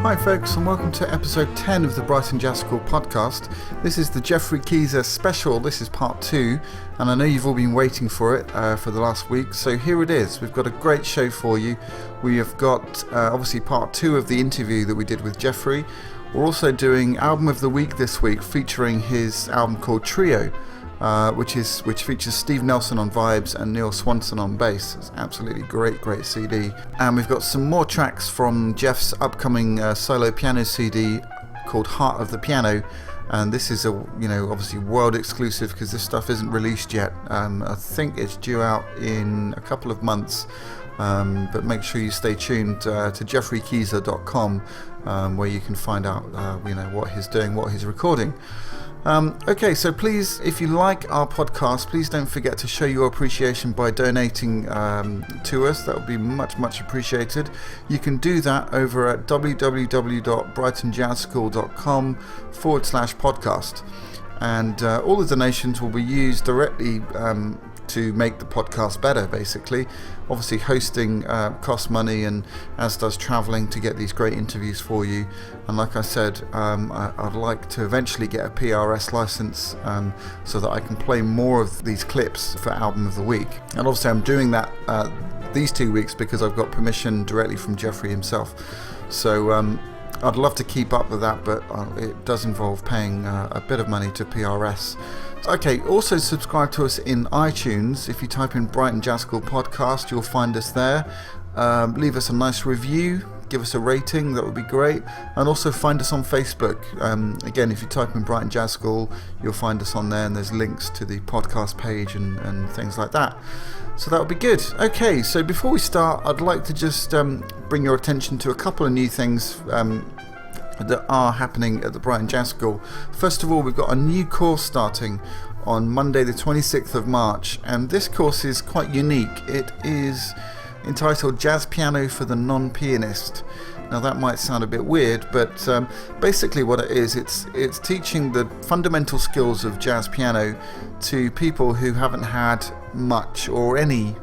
Hi folks, and welcome to episode 10 of the Brighton Jazz School podcast. This is the Geoffrey Keezer special. This is part 2, and I know you've all been waiting for it for the last week, so here it is. We've got a great show for you. We have got obviously part 2 of the interview that we did with Geoffrey. We're also doing Album of the Week this week, featuring his album called Trio, which features Steve Nelson on vibes and Neil Swanson on bass. It's absolutely great CD. And we've got some more tracks from Jeff's upcoming solo piano CD called Heart of the Piano. And this is obviously world exclusive because this stuff isn't released yet. I think it's due out in a couple of months. But make sure you stay tuned to geoffreykeezer.com where you can find out what he's doing, what he's recording. Okay, so please, if you like our podcast, please don't forget to show your appreciation by donating to us. That would be much appreciated. You can do that over at www.brightonjazzschool.com/podcast. And all the donations will be used directly to make the podcast better, basically. Obviously hosting costs money, and as does travelling to get these great interviews for you. And like I said, I'd like to eventually get a PRS license so that I can play more of these clips for Album of the Week. And obviously I'm doing that these 2 weeks because I've got permission directly from Geoffrey himself. So I'd love to keep up with that, but it does involve paying a bit of money to PRS. Okay, also subscribe to us in iTunes. If you type in Brighton Jazz School Podcast, you'll find us there. Leave us a nice review, give us a rating, that would be great. And also find us on Facebook. Again, if you type in Brighton Jazz School, you'll find us on there, and there's links to the podcast page and things like that. So that would be good. Okay, so before we start, I'd like to just bring your attention to a couple of new things that are happening at the Brighton Jazz School. First of all, we've got a new course starting on Monday the 26th of March, and this course is quite unique. It is entitled Jazz Piano for the Non-Pianist. Now that might sound a bit weird, but basically what it is, it's teaching the fundamental skills of jazz piano to people who haven't had much or any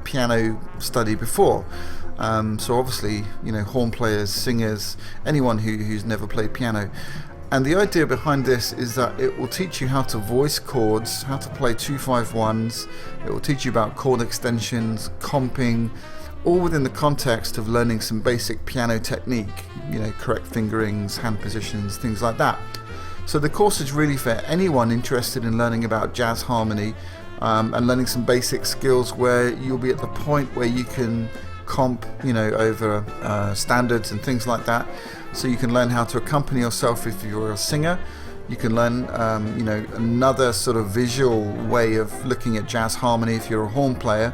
piano study before. So obviously, horn players, singers, anyone who's never played piano. And the idea behind this is that it will teach you how to voice chords, how to play 2-5-1s. It will teach you about chord extensions, comping, all within the context of learning some basic piano technique, correct fingerings, hand positions, things like that. So the course is really for anyone interested in learning about jazz harmony and learning some basic skills where you'll be at the point where you can comp over standards and things like that. So you can learn how to accompany yourself if you're a singer. You can learn another sort of visual way of looking at jazz harmony if you're a horn player.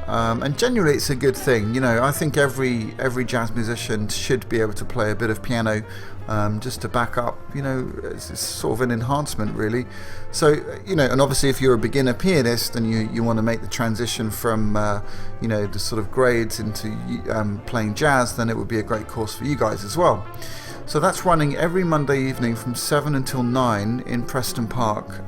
And generally it's a good thing. I think every jazz musician should be able to play a bit of piano just to back up. It's sort of an enhancement, really. So and obviously if you're a beginner pianist and you want to make the transition from the sort of grades into playing jazz, then it would be a great course for you guys as well. So that's running every Monday evening from 7 until 9 in Preston Park,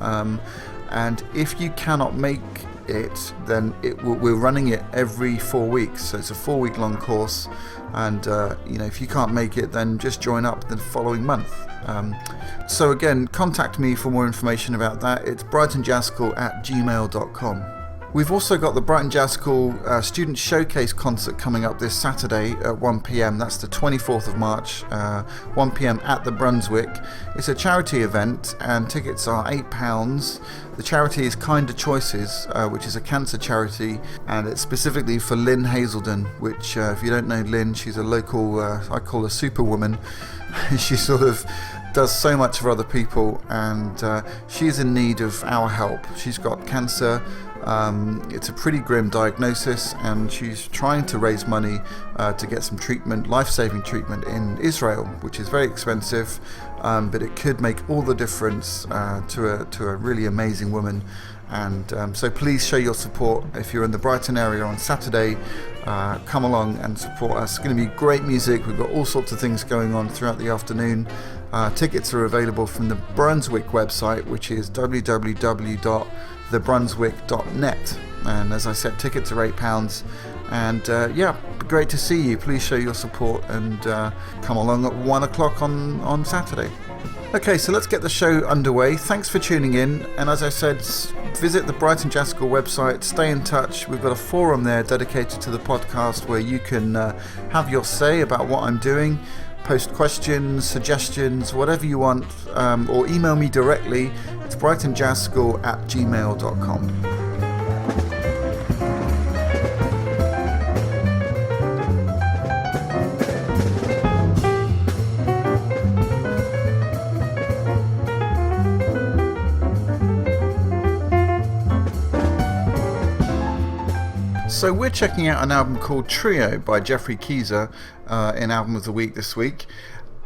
and if you cannot make it, then we're running it every 4 weeks, so it's a 4-week long course, and if you can't make it, then just join up the following month. So again, contact me for more information about that. It's brightonjazzschool@gmail.com. We've also got the Brighton Jazz School Student Showcase concert coming up this Saturday at 1 p.m. That's the 24th of March, 1 p.m. at the Brunswick. It's a charity event and tickets are £8. The charity is Kinder Choices, which is a cancer charity, and it's specifically for Lynn Hazelden, which if you don't know Lynn, she's a local, I call her superwoman. She sort of does so much for other people, and she's in need of our help. She's got cancer. It's a pretty grim diagnosis, and she's trying to raise money to get some treatment, life-saving treatment in Israel, which is very expensive, but it could make all the difference to a really amazing woman. And so please show your support. If you're in the Brighton area on Saturday, come along and support us. It's going to be great music. We've got all sorts of things going on throughout the afternoon. Tickets are available from the Brunswick website, which is www.thebrunswick.net. And as I said, tickets are £8. And yeah, great to see you. Please show your support and come along at 1 o'clock on Saturday. Okay, so let's get the show underway. Thanks for tuning in. And as I said, visit the Brighton Jazz School website, stay in touch. We've got a forum there dedicated to the podcast where you can have your say about what I'm doing, post questions, suggestions, whatever you want, or email me directly. It's brightonjazzschool@gmail.com. So we're checking out an album called Trio by Geoffrey Keezer in Album of the Week this week.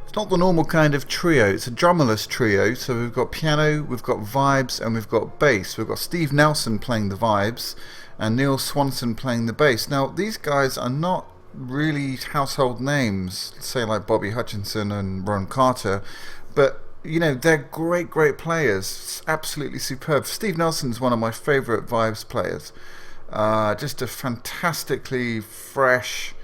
It's not the normal kind of trio, it's a drummerless trio. So we've got piano, we've got vibes, and we've got bass. We've got Steve Nelson playing the vibes and Neil Swanson playing the bass. Now these guys are not really household names, say like Bobby Hutchinson and Ron Carter, but you know, they're great players, absolutely superb. Steve Nelson's one of my favourite vibes players. Just a fantastically fresh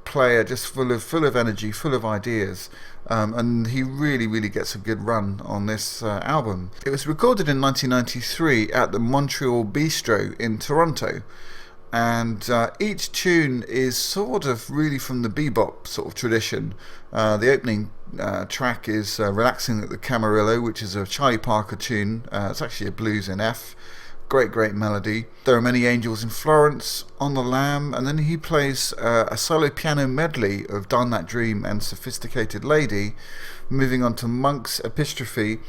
player, just full of energy, full of ideas, and he really gets a good run on this album. It was recorded in 1993 at the Montreal Bistro in Toronto, and each tune is sort of really from the bebop sort of tradition. The opening track is Relaxing at the Camarillo, which is a Charlie Parker tune. It's actually a blues in F. Great melody. There Are Many Angels in Florence, On the Lamb, and then he plays a solo piano medley of Darn That Dream and Sophisticated Lady, moving on to Monk's Epistrophe,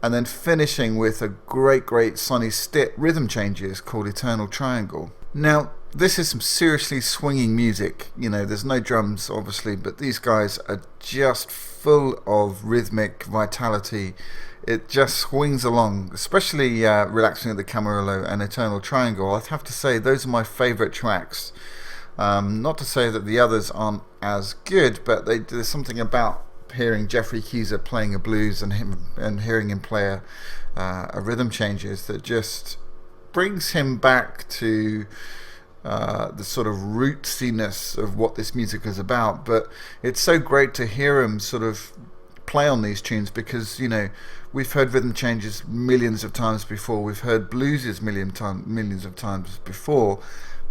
and then finishing with a great Sonny Stitt rhythm changes called Eternal Triangle. Now, this is some seriously swinging music. You know, there's no drums obviously, but these guys are just full of rhythmic vitality. It just swings along, especially Relaxing at the Camarillo and Eternal Triangle. I'd have to say those are my favourite tracks. Not to say that the others aren't as good, but there's something about hearing Geoffrey Keezer playing a blues and hearing him play a rhythm changes that just brings him back to the sort of rootsiness of what this music is about. But it's so great to hear him sort of play on these tunes because, you know, we've heard rhythm changes millions of times before, we've heard blueses millions of times before,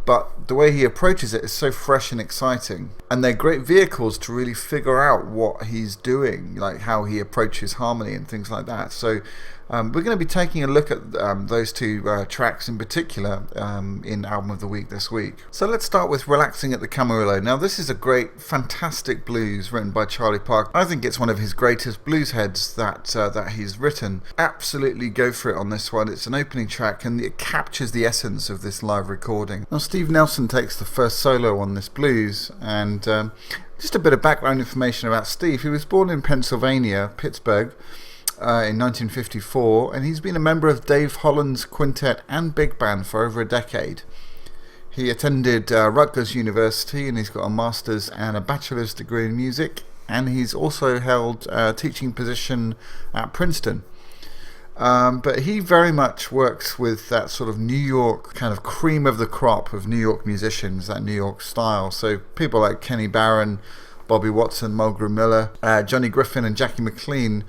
but the way he approaches it is so fresh and exciting, and they're great vehicles to really figure out what he's doing, like how he approaches harmony and things like that. So we're going to be taking a look at those two tracks in particular in Album of the Week this week. So let's start with Relaxing at the Camarillo. Now this is a great, fantastic blues written by Charlie Parker. I think it's one of his greatest blues heads that he's written. Absolutely go for it on this one. It's an opening track and it captures the essence of this live recording. Now Steve Nelson takes the first solo on this blues, and just a bit of background information about Steve. He was born in Pennsylvania, Pittsburgh, in 1954, and he's been a member of Dave Holland's quintet and big band for over a decade. He attended Rutgers University, and he's got a master's and a bachelor's degree in music, and he's also held a teaching position at Princeton. But he very much works with that sort of New York kind of cream of the crop of New York musicians, that New York style. So people like Kenny Barron, Bobby Watson, Mulgrew Miller, Johnny Griffin and Jackie McLean.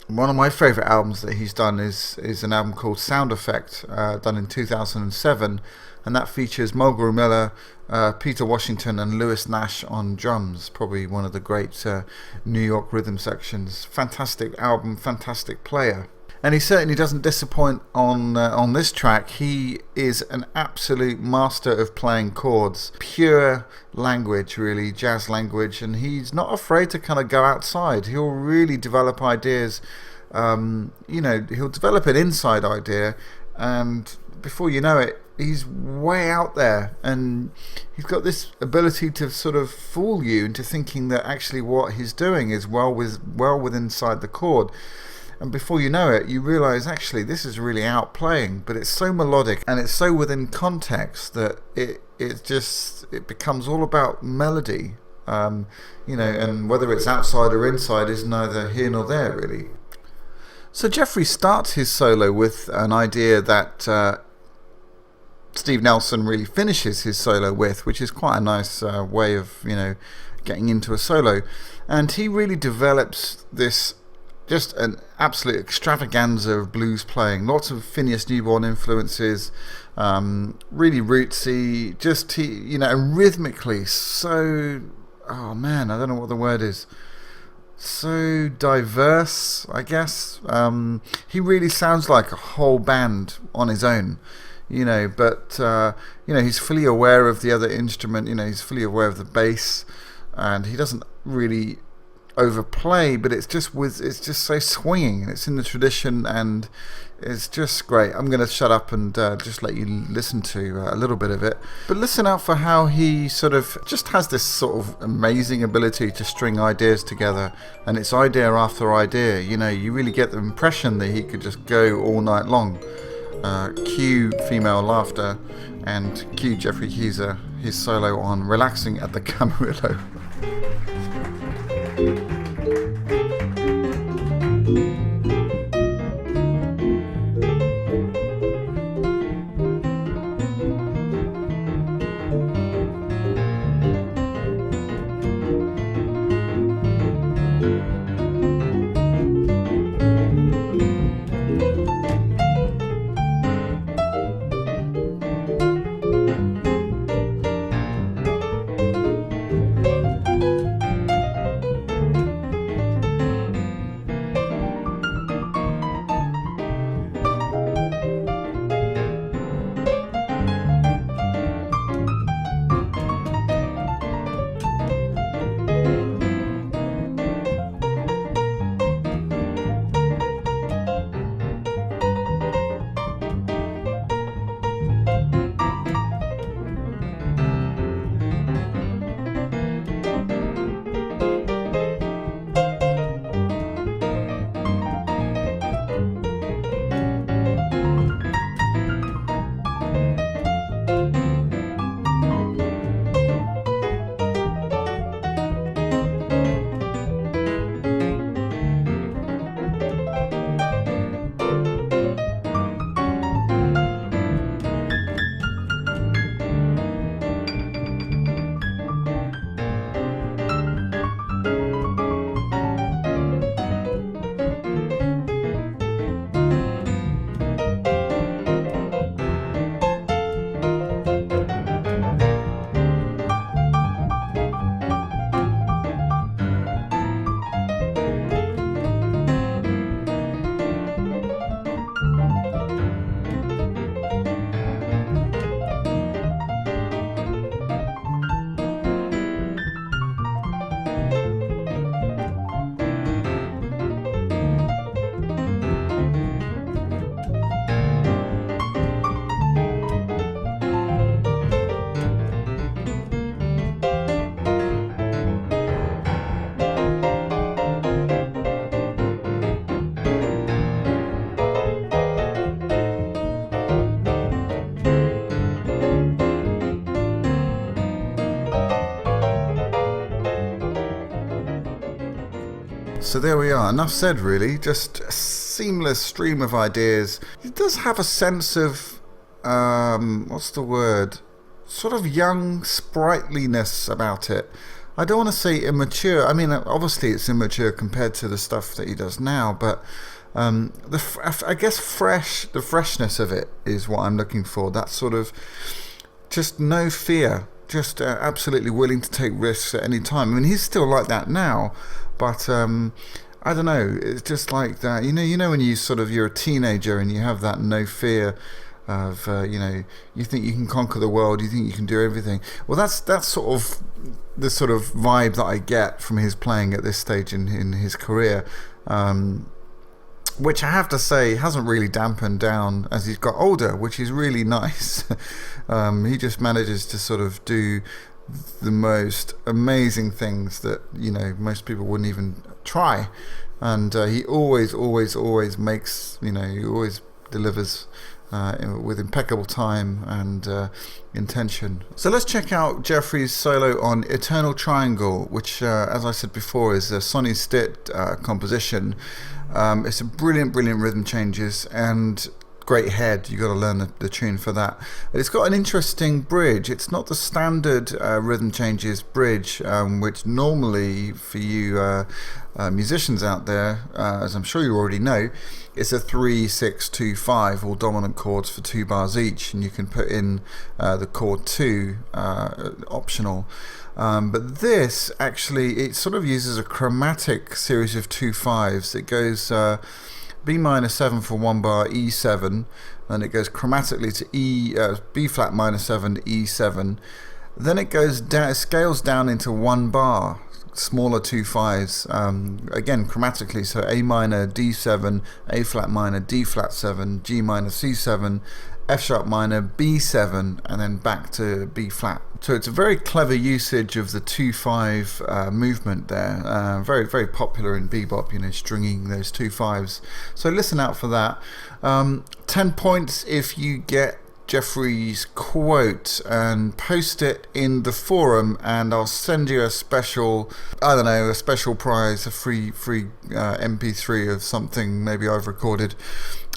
One of my favourite albums that he's done is an album called Sound Effect, done in 2007, and that features Mulgrew Miller, Peter Washington and Lewis Nash on drums. Probably one of the great New York rhythm sections. Fantastic album, fantastic player. And he certainly doesn't disappoint on this track. He is an absolute master of playing chords, pure language, really, jazz language, and he's not afraid to kind of go outside. He'll really develop ideas. He'll develop an inside idea, and before you know it, he's way out there, and he's got this ability to sort of fool you into thinking that actually what he's doing is well within inside the chord. And before you know it, you realise actually this is really outplaying, but it's so melodic and it's so within context that it becomes all about melody, and whether it's outside or inside is neither here nor there really. So Geoffrey starts his solo with an idea that Steve Nelson really finishes his solo with, which is quite a nice way of, getting into a solo. And he really develops this, just an absolute extravaganza of blues playing. Lots of Phineas Newborn influences, really rootsy, just, and rhythmically so, oh man, I don't know what the word is. So diverse, I guess. He really sounds like a whole band on his own, but he's fully aware of the other instrument, he's fully aware of the bass, and he doesn't really overplay, but it's just so swinging, and it's in the tradition, and it's just great. I'm going to shut up and just let you listen to a little bit of it, but listen out for how he sort of just has this sort of amazing ability to string ideas together, and it's idea after idea. You really get the impression that he could just go all night long. Cue female laughter, and cue Geoffrey Keezer, his solo on Relaxing at the Camarillo. So there we are, enough said really, just a seamless stream of ideas. It does have a sense of, what's the word, sort of young sprightliness about it. I don't want to say immature, I mean obviously it's immature compared to the stuff that he does now, but I guess the freshness of it is what I'm looking for, that sort of just no fear, just absolutely willing to take risks at any time. I mean he's still like that now, but I don't know, it's just like that, you know when you're a teenager and you have that no fear of, you think you can conquer the world, you think you can do everything. Well, that's sort of the sort of vibe that I get from his playing at this stage in his career, which I have to say hasn't really dampened down as he's got older, which is really nice. He just manages to sort of do the most amazing things that most people wouldn't even try, and he always makes, he always delivers with impeccable time and intention. So let's check out Geoffrey's solo on Eternal Triangle, which as I said before is a Sonny Stitt composition. It's a brilliant rhythm changes, and great head. You got to learn the tune for that. But it's got an interesting bridge. It's not the standard rhythm changes bridge, which normally for you musicians out there, as I'm sure you already know, it's a 3-6-2-5, all dominant chords for 2 bars each, and you can put in the chord 2 optional. But this actually, it sort of uses a chromatic series of 2-5s. It goes B minor 7 for 1 bar, E7, then it goes chromatically to B flat minor 7 to E7. Then it goes down, scales down into 1 bar, smaller 2-5s, again chromatically, so A minor D7, A flat minor D flat 7, G minor C7, F sharp minor B7, and then back to B flat. So it's a very clever usage of the 2-5 movement there. Very, very popular in bebop, stringing those 2-5s. So listen out for that. 10 points if you get Geoffrey's quote and post it in the forum, and I'll send you a special, a special prize, a free MP3 of something maybe I've recorded.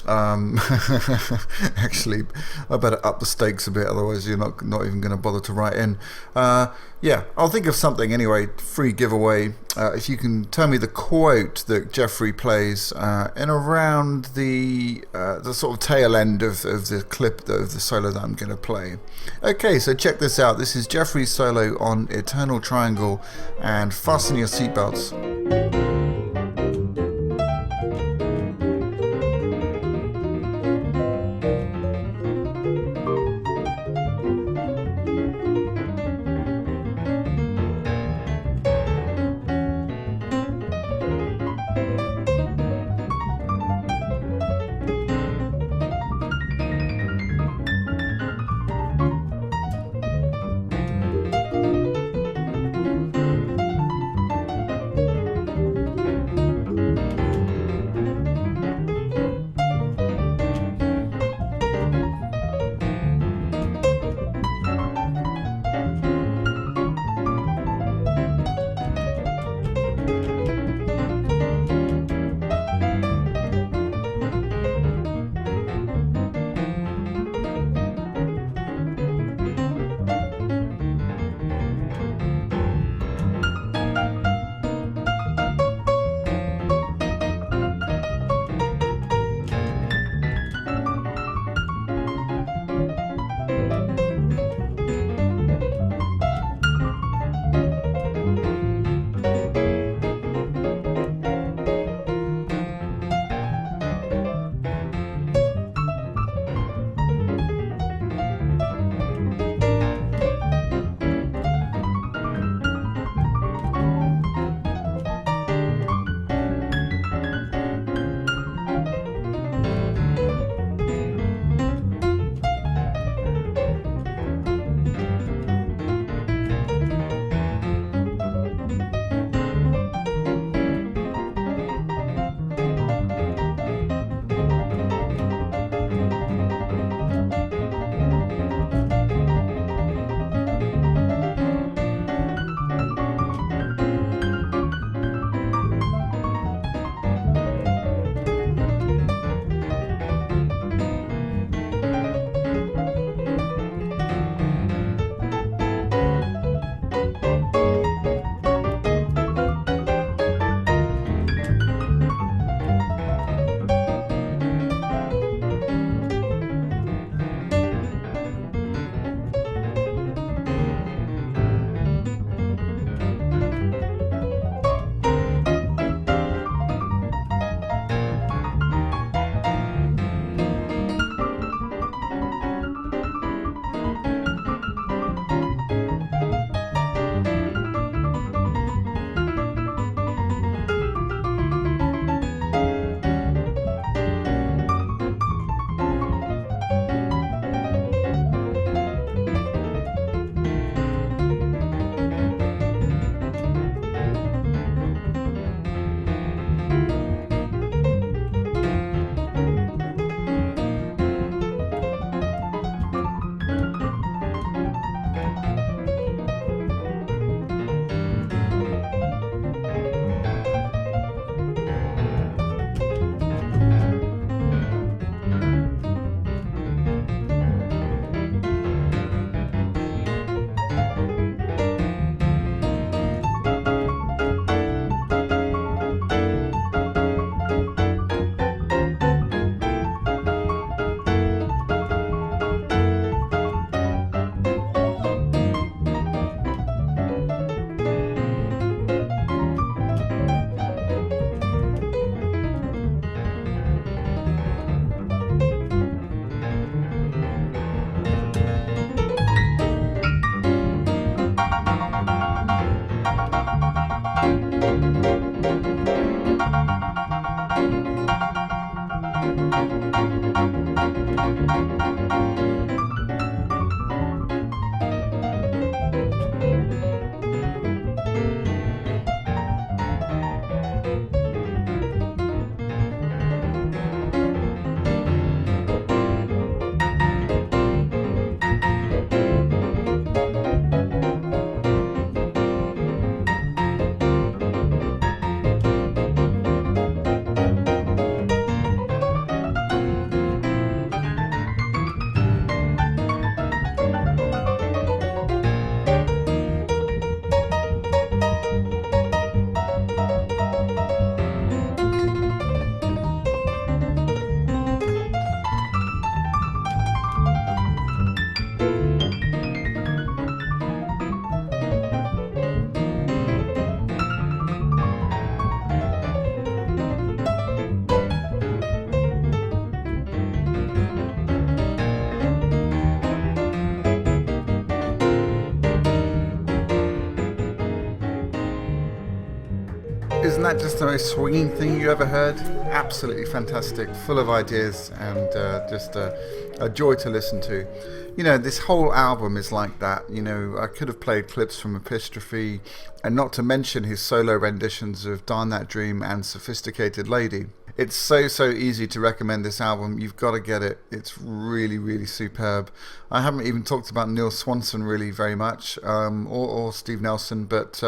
Actually, I better up the stakes a bit, otherwise you're not even going to bother to write in. I'll think of something anyway. Free giveaway. If you can tell me the quote that Geoffrey plays in around the sort of tail end of the clip of the solo that I'm going to play. Okay, so check this out. This is Geoffrey's solo on Eternal Triangle, and fasten your seatbelts. Isn't that just the most swinging thing you ever heard? Absolutely fantastic, full of ideas, and just a joy to listen to. You know, this whole album is like that. You know, I could have played clips from Epistrophe, and not to mention his solo renditions of Darn That Dream and Sophisticated Lady. It's so easy to recommend this album. You've got to get it. It's really superb. I haven't even talked about Neil Swanson really very much, or Steve Nelson, but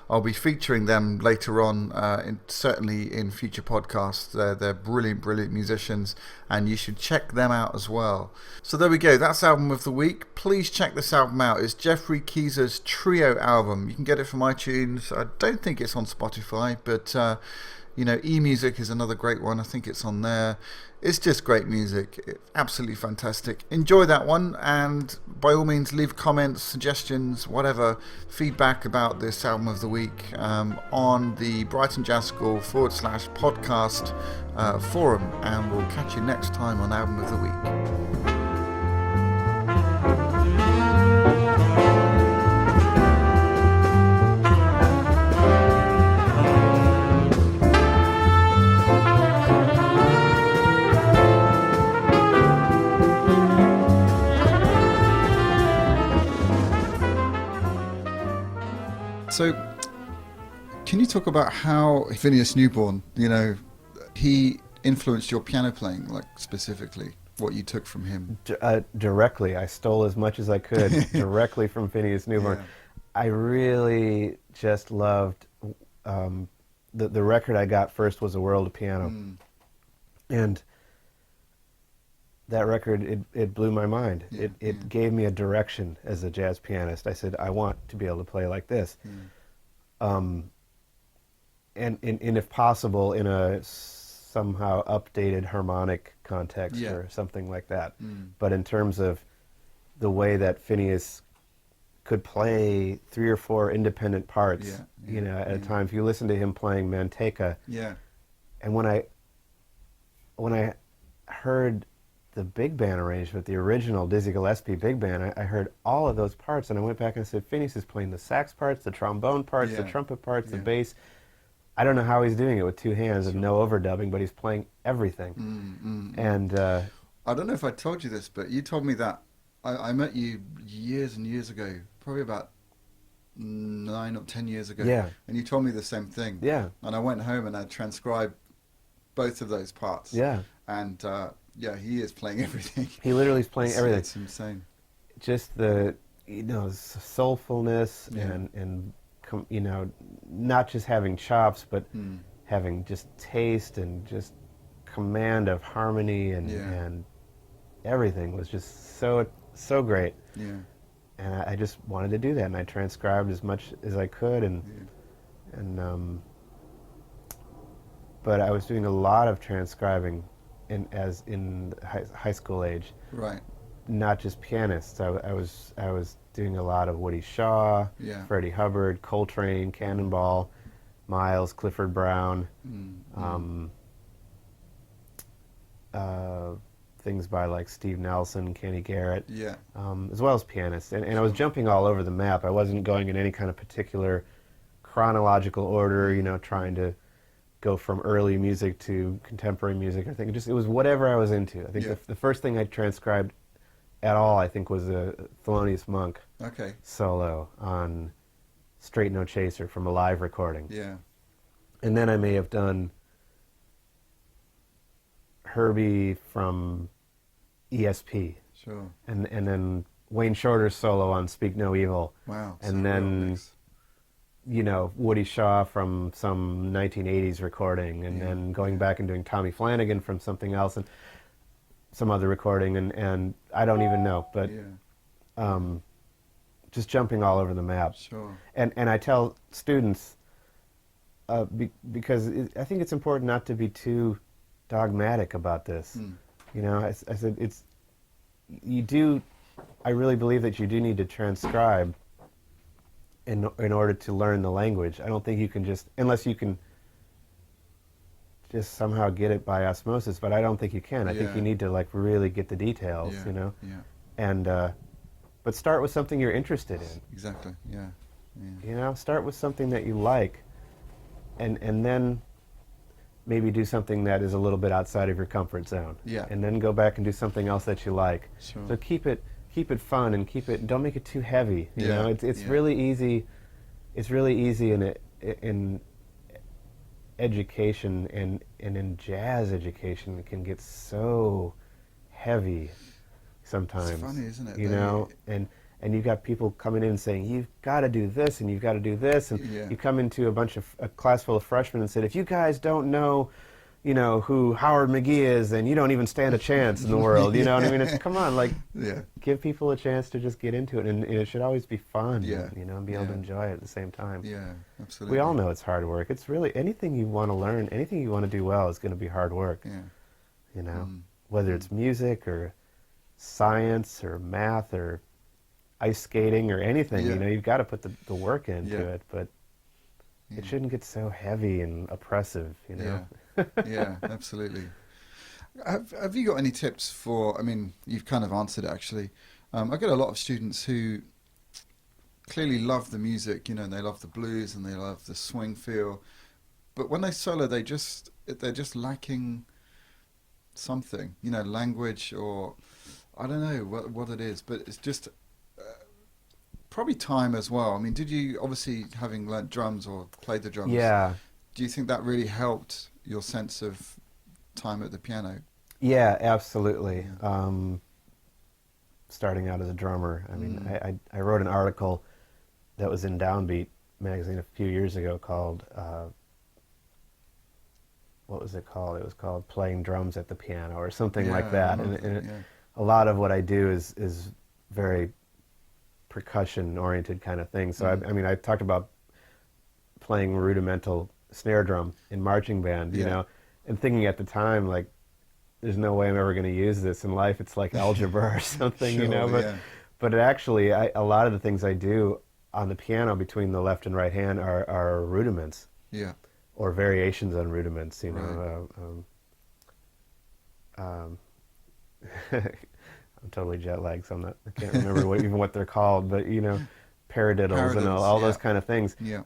I'll be featuring them later on, certainly in future podcasts. They're brilliant musicians, and you should check them out as well. So there we go. That's album of the week. Please check this album out. It's Geoffrey Keezer's Trio album. You can get it from iTunes. I don't think it's on Spotify, but you know, eMusic is another great one. I think it's on there. It's just great music. It's absolutely fantastic. Enjoy that one, and by all means leave comments, suggestions, whatever, feedback about this album of the week on the Brighton Jazz School /podcast forum, and we'll catch you next time on Album of the Week. So, can you talk about how Phineas Newborn, you know, he influenced your piano playing, like specifically, what you took from him? Directly. I stole as much as I could directly from Phineas Newborn. Yeah. I really just loved, the record I got first was A World of Piano. And that record, it blew my mind. Yeah, it gave me a direction as a jazz pianist. I said, I want to be able to play like this. And if possible, in a somehow updated harmonic context or something like that. But in terms of the way that Phineas could play 3 or 4 independent parts, you know, at a time. If you listen to him playing Manteca, and when I heard the big band arrangement, the original Dizzy Gillespie big band, I heard all of those parts, and I went back and said, Phineas is playing the sax parts, the trombone parts, the trumpet parts, the bass. I don't know how he's doing it with 2 hands and no overdubbing, but he's playing everything. And I don't know if I told you this, but you told me that I met you years and years ago, probably about 9 or 10 years ago, and you told me the same thing. And I went home and I transcribed both of those parts. And yeah, he is playing everything. He literally is playing everything. It's insane. Just the, you know, soulfulness and you know, not just having chops, but having just taste and just command of harmony and everything was just so great. And I just wanted to do that, and I transcribed as much as I could, but I was doing a lot of transcribing in high school age. Not just pianists. I was doing a lot of Woody Shaw, Freddie Hubbard, Coltrane, Cannonball, Miles, Clifford Brown, things by like Steve Nelson, Kenny Garrett, as well as pianists. And I was jumping all over the map. I wasn't going in any kind of particular chronological order, you know, trying to go from early music to contemporary music. I think it was whatever I was into. I think the first thing I transcribed at all, I think, was a Thelonious Monk solo on Straight No Chaser from a live recording. And then I may have done Herbie from ESP. And then Wayne Shorter's solo on Speak No Evil. And then, you know, Woody Shaw from some 1980s recording, and then going back and doing Tommy Flanagan from something else, and some other recording, and I don't even know, but just jumping all over the map. And I tell students, because I think it's important not to be too dogmatic about this. You know, I said I really believe that you do need to transcribe in order to learn the language. I don't think you can just, unless you can just somehow get it by osmosis, but I don't think you can. I think you need to like really get the details, you know? And, but start with something you're interested in. You know, start with something that you like, and then maybe do something that is a little bit outside of your comfort zone. Yeah. And then go back and do something else that you like. Sure. So keep it fun and don't make it too heavy. You Yeah. know, it's Yeah. really easy. It's really easy in education and in jazz education. It can get so heavy sometimes. It's funny, isn't it? You know, and you've got people coming in saying, you've got to do this and you've got to do this. And Yeah. you come into a class full of freshmen and said, if you guys don't know, you know, who Howard McGee is, then you don't even stand a chance in the world. You know what I mean? It's, come on, like, Yeah. give people a chance to just get into it. And it should always be fun, Yeah. you know, and be able to enjoy it at the same time. Yeah, absolutely. We all know it's hard work. It's really, anything you want to learn, anything you want to do well is going to be hard work. Yeah. You know, whether it's music or science or math or ice skating or anything, Yeah. you know, you've got to put the work into Yeah. it, but it shouldn't get so heavy and oppressive, you know? Yeah. Yeah, absolutely. Have you got any tips for, I mean, you've kind of answered it actually. I get a lot of students who clearly love the music, you know, and they love the blues and they love the swing feel, but when they solo, they're just lacking something, you know, language, or I don't know what it is, but it's just probably time as well. I mean, did you, obviously having learnt drums or played the drums, Yeah. do you think that really helped your sense of time at the piano? Yeah, absolutely. Starting out as a drummer, I mean, I wrote an article that was in Downbeat magazine a few years ago called, what was it called? It was called Playing Drums at the Piano or something like that. And a lot of what I do is very percussion-oriented kind of thing. So I mean, I talked about playing rudimental snare drum in marching band, you know, and thinking at the time, like, there's no way I'm ever going to use this in life. It's like algebra or something, Sure, you know. But it actually, a lot of the things I do on the piano between the left and right hand are rudiments. Yeah. Or variations on rudiments, you know. Right. I'm totally jet lagged, so I can't remember even what they're called, but, you know, paradiddles and all those kind of things. Yeah.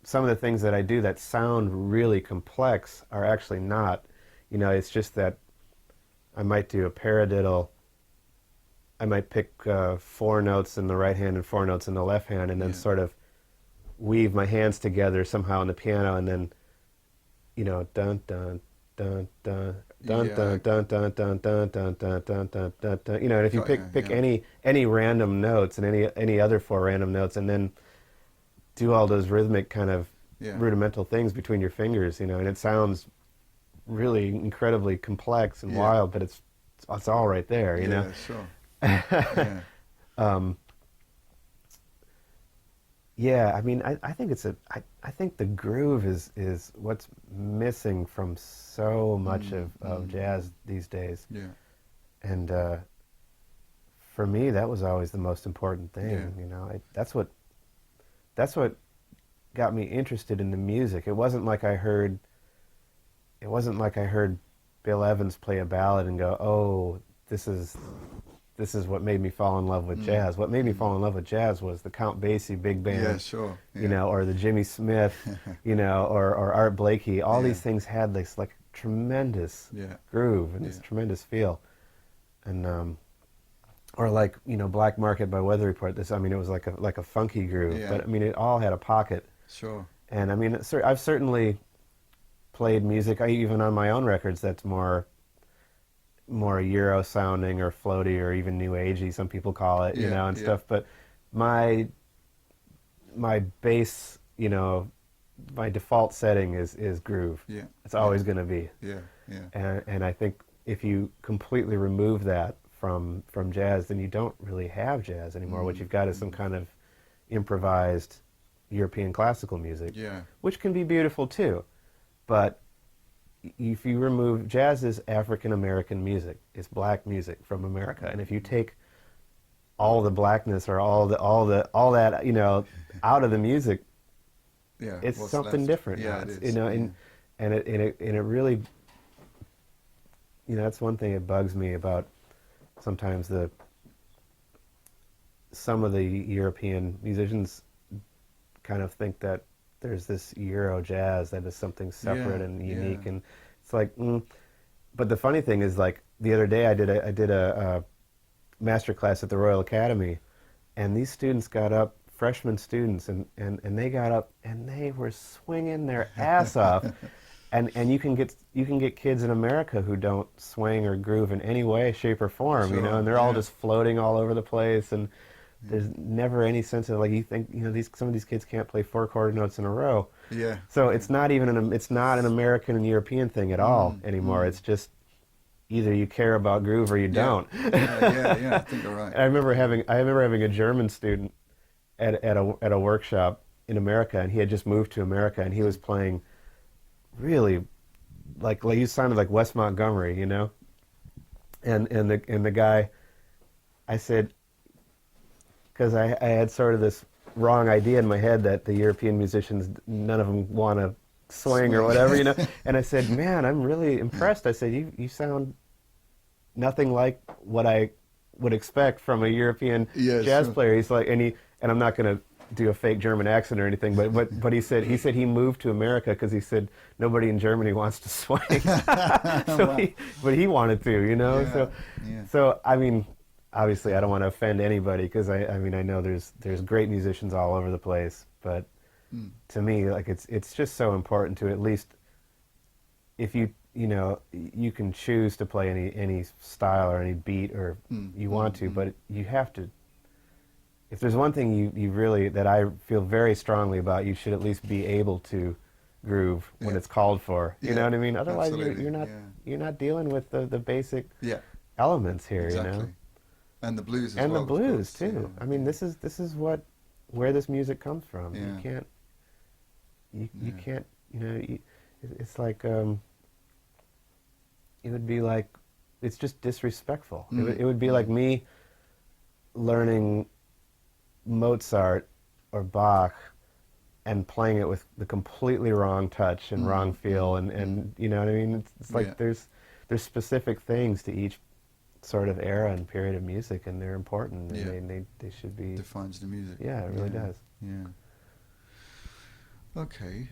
Some of the things that I do that sound really complex are actually not. You know, it's just that I might do a paradiddle. I might pick 4 notes in the right hand and 4 notes in the left hand, and then sort of weave my hands together somehow on the piano, and then, you know, dun dun dun dun dun dun dun dun dun dun dun dun dun dun dun dun. You know, and if you pick any random notes and any other 4 random notes, and then do all those rhythmic kind of rudimental things between your fingers, you know, and it sounds really incredibly complex and wild, but it's all right there, you know. Sure. Yeah, I mean, I think I think the groove is what's missing from so much of jazz these days. Yeah. And for me, that was always the most important thing. Yeah. You know, that's what got me interested in the music. It wasn't like I heard Bill Evans play a ballad and go, oh, this is what made me fall in love with jazz. What made me fall in love with jazz was the Count Basie big band, you know, or the Jimmy Smith, you know, or Art Blakey. All these things had this like tremendous groove and this tremendous feel, and or like, you know, Black Market by Weather Report. This, I mean, it was like a funky groove, but I mean, it all had a pocket. Sure. And I mean, I've certainly played music, even on my own records, that's more Euro sounding or floaty or even new agey, some people call it, you know, and stuff. But my bass, you know, my default setting is groove. Yeah. It's always going to be. Yeah. Yeah. And I think if you completely remove that from jazz, then you don't really have jazz anymore. What you've got is some kind of improvised European classical music, which can be beautiful too. But if you remove, jazz is African American music. It's black music from America. And if you take all the blackness or all that, you know, out of the music, it's something different. Yeah, it is. You know, and it really, you know, that's one thing that bugs me about sometimes some of the European musicians kind of think that there's this Euro jazz that is something separate and unique, yeah. and it's like, but the funny thing is, like the other day I did a master class at the Royal Academy, and these students got up, freshman students, and they got up and they were swinging their ass off. And you can get kids in America who don't swing or groove in any way, shape, or form, Sure, you know, and they're all yeah. just floating all over the place, and there's never any sense of, like, you think, you know, some of these kids can't play 4-chord notes in a row. Yeah. So it's not even it's not an American and European thing at all anymore. It's just either you care about groove or you don't. Yeah, I think you're right. I remember having a German student at a workshop in America, and he had just moved to America, and he was playing really like he sounded like Wes Montgomery, you know. And the guy, I said, because I had sort of this wrong idea in my head that the European musicians, none of them want to swing or whatever, you know. And I said, man, I'm really impressed. I said, you sound nothing like what I would expect from a European jazz player. He's like, and I'm not going to do a fake German accent or anything, but he said he moved to America because he said nobody in Germany wants to swing. But he wanted to, you know. So I mean, obviously I don't want to offend anybody, because I mean, I know there's great musicians all over the place, but to me, like, it's just so important to at least, if you know, you can choose to play any style or any beat or you want to, but you have to. If there's one thing you really, that I feel very strongly about, you should at least be able to groove when it's called for. You know what I mean? Otherwise, you're not dealing with the basic elements here. Exactly. You know, and the blues as and well. the blues of course. too. I mean, this is where this music comes from. Yeah. You can't. You can't. You know, it's like it would be like, it's just disrespectful. It would be like me learning Mozart or Bach and playing it with the completely wrong touch and wrong feel, and you know what I mean? It's like there's specific things to each sort of era and period of music, and they're important, and they should be... Defines the music. Yeah, it really does. Yeah. Okay.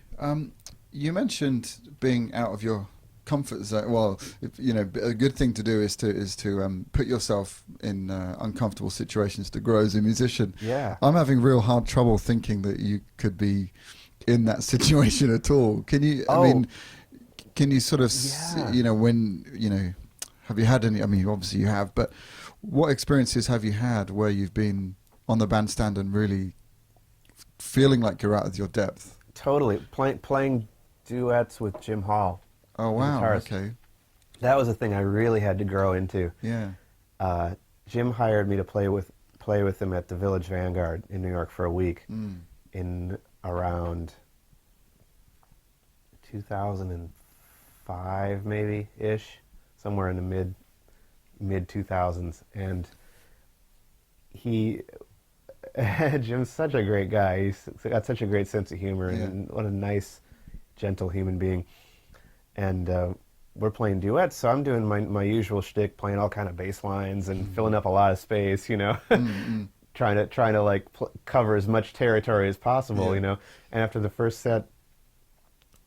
You mentioned being out of your comfort zone. Well, you know, a good thing to do is to put yourself in uncomfortable situations to grow as a musician. Yeah. I'm having real hard trouble thinking that you could be in that situation at all. Can you? I mean, can you sort of, you know, when, you know, have you had any? I mean, obviously you have, but what experiences have you had where you've been on the bandstand and really feeling like you're out of your depth? Totally. Playing duets with Jim Hall. Oh wow! Okay. That was a thing I really had to grow into. Yeah. Jim hired me to play with him at the Village Vanguard in New York for a week in around 2005, maybe ish, somewhere in the mid 2000s, and Jim's such a great guy. He's got such a great sense of humor, and what a nice, gentle human being. And we're playing duets, so I'm doing my usual shtick, playing all kind of bass lines and filling up a lot of space, you know, trying to like cover as much territory as possible, you know. And after the first set,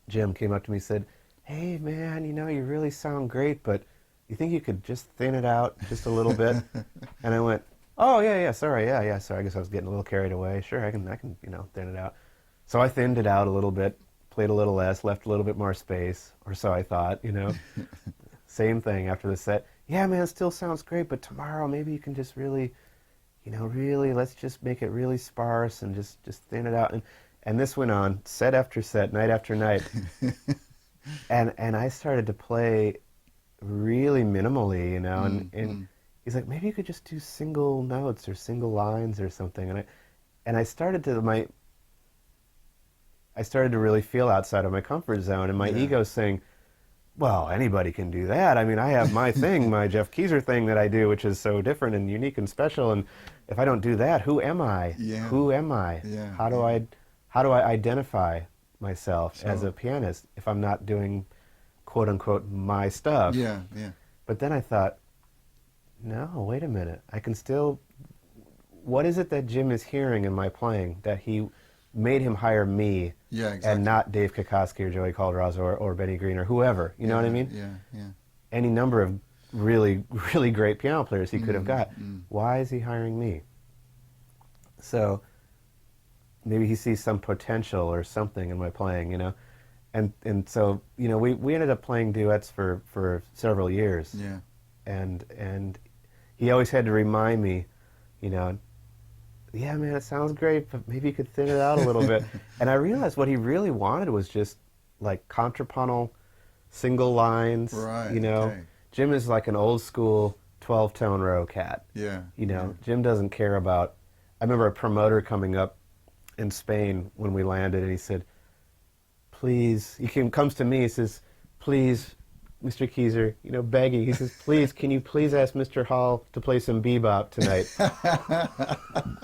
Jim came up to me and said, "Hey man, you know, you really sound great, but you think you could just thin it out just a little bit?" And I went, "Oh yeah, sorry, sorry. I guess I was getting a little carried away. Sure, I can, you know, thin it out." So I thinned it out a little bit. Played a little less, left a little bit more space, or so I thought, you know. Same thing after the set. Yeah, man, it still sounds great, but tomorrow maybe you can just really, you know, let's just make it really sparse and just thin it out. And this went on, set after set, night after night. and I started to play really minimally, you know, and he's like, maybe you could just do single notes or single lines or something. And I started to really feel outside of my comfort zone, and my ego's saying, well, anybody can do that. I mean, I have my thing, my Jeff Keezer thing that I do, which is so different and unique and special, and if I don't do that, who am I? Who am I? How do I identify myself as a pianist if I'm not doing, quote unquote, my stuff? But then I thought, no, wait a minute. I can still... What is it that Jim is hearing in my playing that he made him hire me, Yeah, exactly. and not Dave Kokoski or Joey Calderas or Benny Green or whoever. You know what I mean? Yeah, yeah. Any number of really, really great piano players he could have got. Why is he hiring me? So maybe he sees some potential or something in my playing, you know? And so, you know, we ended up playing duets for several years. Yeah. And he always had to remind me, you know, yeah, man, it sounds great, but maybe you could thin it out a little bit. And I realized what he really wanted was just like contrapuntal single lines, Right, you know. okay. Jim is like an old school 12-tone row cat. Yeah. You know, yeah. Jim doesn't care about, I remember a promoter coming up in Spain when we landed, and he said, please, comes to me, he says, please, Mr. Keezer, you know, begging, he says, please, can you please ask Mr. Hall to play some bebop tonight?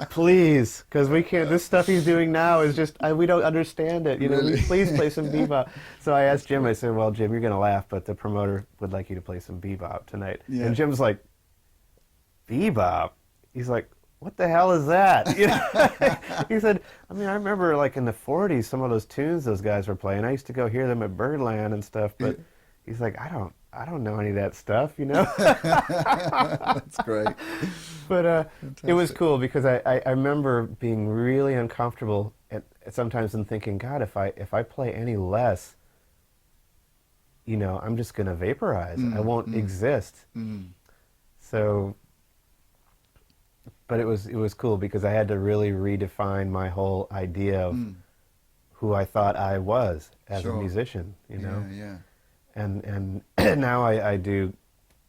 Please, because we can't, this stuff he's doing now is just, we don't understand it, you know, Really? please play some bebop. So I asked Jim, I said, well, Jim, you're going to laugh, but the promoter would like you to play some bebop tonight. Yeah. And Jim's like, bebop? He's like, what the hell is that? You know? He said, I mean, I remember like in the 40s, some of those tunes those guys were playing. I used to go hear them at Birdland and stuff, but he's like, I don't know any of that stuff, you know? That's great. But it was cool because I remember being really uncomfortable at sometimes and thinking, God, if I play any less, you know, I'm just going to vaporize. I won't exist. So, but it was cool because I had to really redefine my whole idea of who I thought I was as a musician, you know? Yeah. And now I do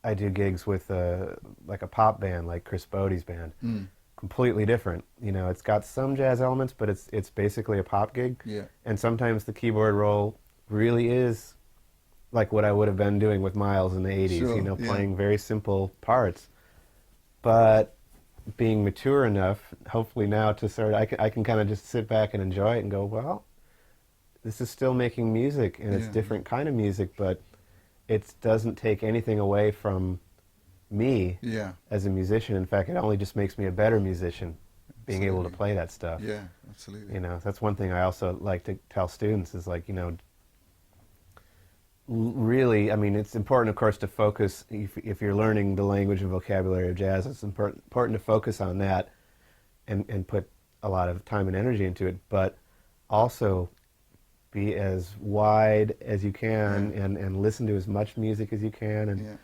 gigs with like a pop band, like Chris Bodie's band. Completely different. You know, it's got some jazz elements, but it's basically a pop gig. Yeah. And sometimes the keyboard roll really is like what I would have been doing with Miles in the 80s, Sure, you know, yeah. playing very simple parts. But being mature enough, hopefully now, to sort of, I can kind of just sit back and enjoy it and go, well, this is still making music, and it's different kind of music, but it doesn't take anything away from me as a musician. In fact, it only just makes me a better musician, being able to play that stuff. Yeah, absolutely. You know, that's one thing I also like to tell students is like, you know, really, I mean, it's important, of course, to focus, if you're learning the language and vocabulary of jazz, it's important to focus on that and put a lot of time and energy into it, but also be as wide as you can and listen to as much music as you can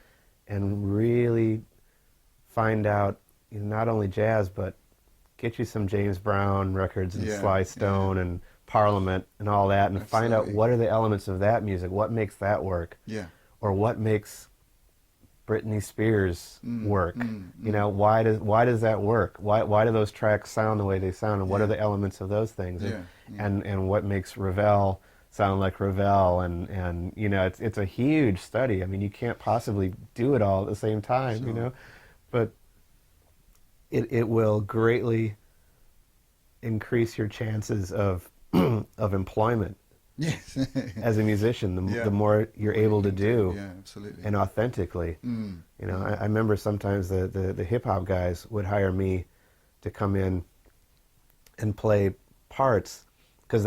and really find out, you know, not only jazz, but get you some James Brown records and Sly Stone and Parliament and all that, and find out what are the elements of that music, what makes that work, or what makes Britney Spears work. You know, why does that work? Why do those tracks sound the way they sound, and what are the elements of those things? And what makes Ravel sound like Ravel, and you know, it's a huge study. I mean, you can't possibly do it all at the same time, you know, but it will greatly increase your chances of employment as a musician, the more you're able to do absolutely. and authentically. You know, I remember sometimes the hip-hop guys would hire me to come in and play parts, because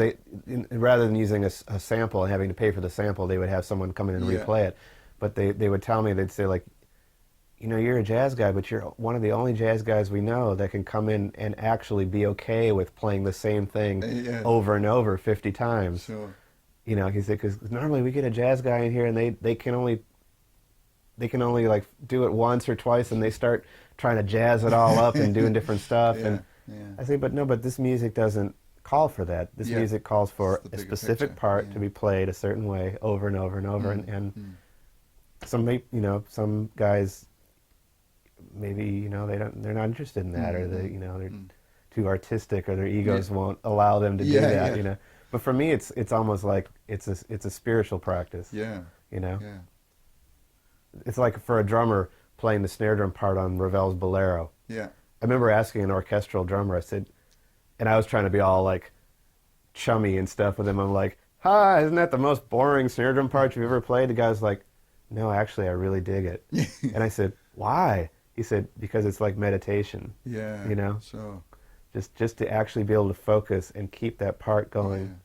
rather than using a sample and having to pay for the sample, they would have someone come in and replay it. But they would tell me, they'd say, like, you know, you're a jazz guy, but you're one of the only jazz guys we know that can come in and actually be okay with playing the same thing over and over 50 times. Sure. You know, he said, because normally we get a jazz guy in here and they can only like do it once or twice, and they start trying to jazz it all up and doing different stuff. I say, but this music doesn't call for that. This music calls for a specific part to be played a certain way over and over and over. And some guys, maybe, you know, they're not interested in that, or you know, they're too artistic, or their egos won't allow them to do that. You know, but for me, it's almost like it's a spiritual practice. You know, it's like for a drummer playing the snare drum part on Ravel's Bolero. I remember asking an orchestral drummer, I said, and I was trying to be all like chummy and stuff with him. I'm like, "Hi, isn't that the most boring snare drum part you've ever played?" The guy was like, "No, actually, I really dig it." And I said, "Why?" He said, "Because it's like meditation." You know? Sure. just to actually be able to focus and keep that part going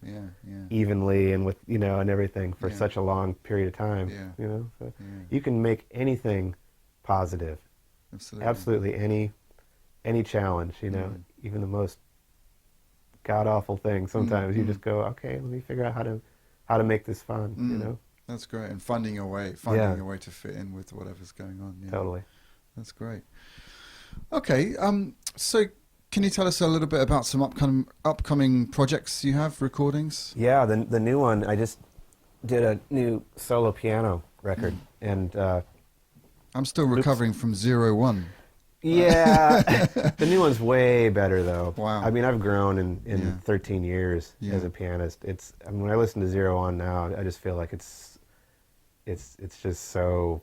evenly and with and everything for such a long period of time. So you can make anything positive. Absolutely any challenge. Even the most god awful thing. Sometimes you just go, okay, let me figure out how to make this fun. That's great. And finding a way to fit in with whatever's going on. Yeah. Totally. That's great. Okay. So can you tell us a little bit about some upcoming projects you have, recordings? Yeah, the new one, I just did a new solo piano record, and I'm still recovering from 01. Yeah, the new one's way better though. Wow. I mean, I've grown in 13 years as a pianist. When I listen to 01 now, I just feel like it's just so.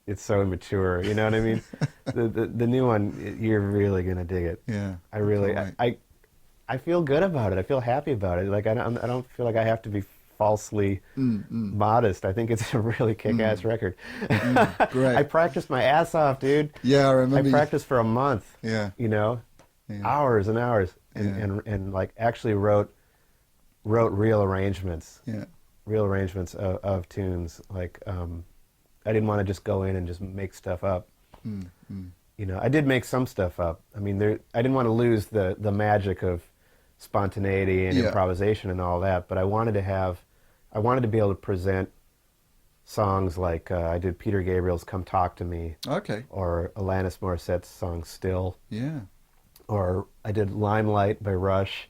It's so immature, you know what I mean? The new one, you're really gonna dig it. Yeah. I feel good about it. I feel happy about it. Like I don't feel like I have to be falsely modest. I think it's a really kick-ass record. Great. I practiced my ass off, dude. Yeah, I remember. I practiced for a month. Yeah. Hours and hours, and like actually wrote real arrangements. Yeah. Real arrangements of tunes, like. I didn't want to just go in and just make stuff up. I did make some stuff up. I mean, I didn't want to lose the magic of spontaneity and improvisation and all that, but I wanted to be able to present songs like I did Peter Gabriel's "Come Talk to Me," or Alanis Morissette's song "Still," or I did "Limelight" by Rush.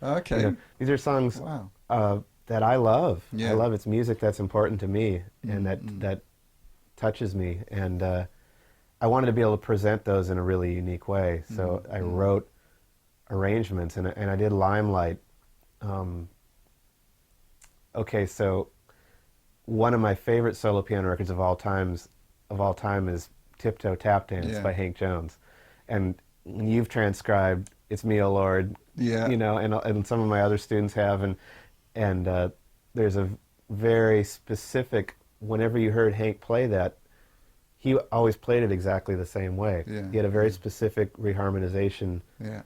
These are songs that I love. I love. It's music that's important to me, and that touches me, and I wanted to be able to present those in a really unique way. So I wrote arrangements, and I did Limelight. So one of my favorite solo piano records of all time is "Tiptoe Tap Dance" by Hank Jones, and you've transcribed "It's Me, Oh Lord," and some of my other students have, and there's a very specific. Whenever you heard Hank play that, he always played it exactly the same way. He had a very specific reharmonization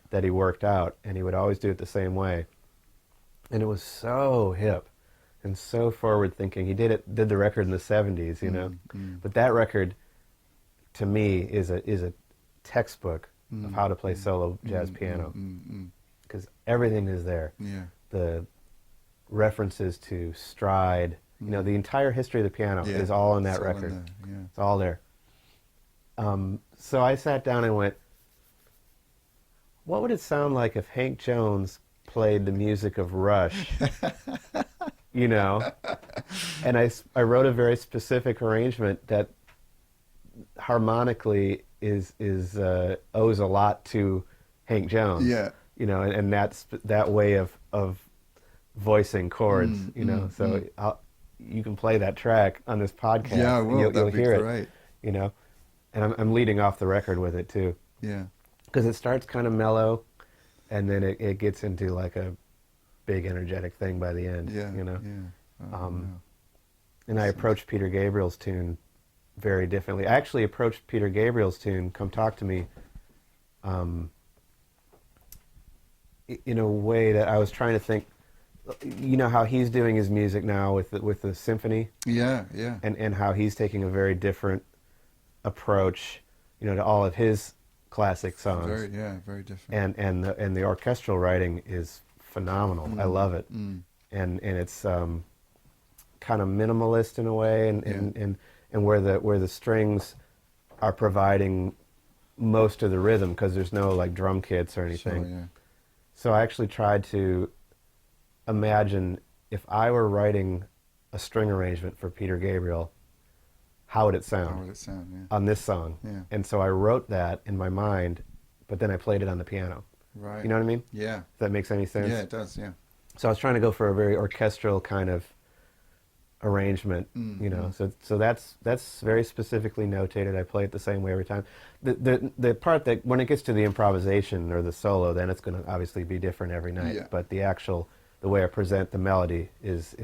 that he worked out, and he would always do it the same way. And it was so hip and so forward-thinking. He did the record in the 70s, But that record, to me, is a textbook of how to play solo jazz piano, because everything is there. The references to stride. The entire history of the piano is all in that record. It's all there. So I sat down and went, what would it sound like if Hank Jones played the music of Rush? And I wrote a very specific arrangement that harmonically owes a lot to Hank Jones. And that's that way of voicing chords. So you can play that track on this podcast. Yeah, I will. You'll hear great. it. And I'm leading off the record with it too. Yeah. Because it starts kind of mellow, and then it gets into like a big energetic thing by the end. And I approached Peter Gabriel's tune very differently. I actually approached Peter Gabriel's tune, "Come Talk to Me," in a way that I was trying to think. How he's doing his music now with the symphony. And how he's taking a very different approach, to all of his classic songs. Very different. And the orchestral writing is phenomenal. I love it. And it's kind of minimalist in a way, and where the strings are providing most of the rhythm, because there's no like drum kits or anything. Sure, So I actually tried to imagine if I were writing a string arrangement for Peter Gabriel, how would it sound on this song? And so I wrote that in my mind, but then I played it on the piano. Right. You know what I mean? Yeah. If that makes any sense? Yeah, it does, So I was trying to go for a very orchestral kind of arrangement, So that's very specifically notated. I play it the same way every time. The part that, when it gets to the improvisation or the solo, then it's going to obviously be different every night. But the way I present the melody is